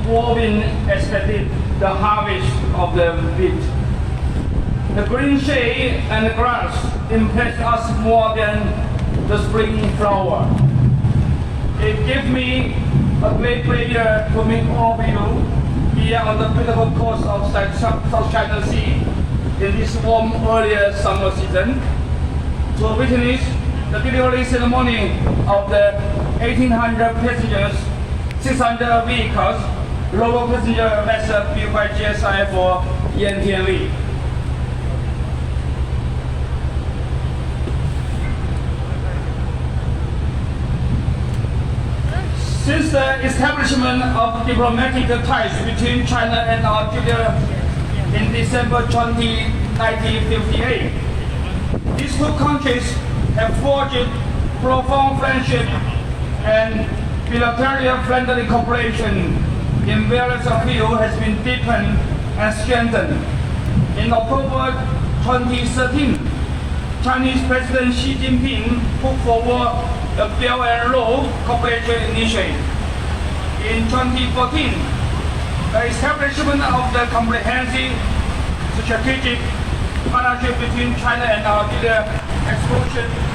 Warwick expected the harvest of the wheat. The green shade and the grass impressed us more than the spring flower. It gives me a great pleasure to meet all of you here on the beautiful coast of South China Sea in this warm earlier summer season to witness the delivery ceremony of the 1,800 passengers, 600 vehicles, global passenger vessel built by GSI for Yan Tianli. Since the establishment of diplomatic ties between China and Algeria in December 1958, these two countries have forged profound friendship and bilateral friendly cooperation in various fields has been deepened and strengthened. In October 2013, Chinese President Xi Jinping put forward the Belt and Road Cooperation Initiative. In 2014, the establishment of the comprehensive strategic partnership between China and Algeria explosion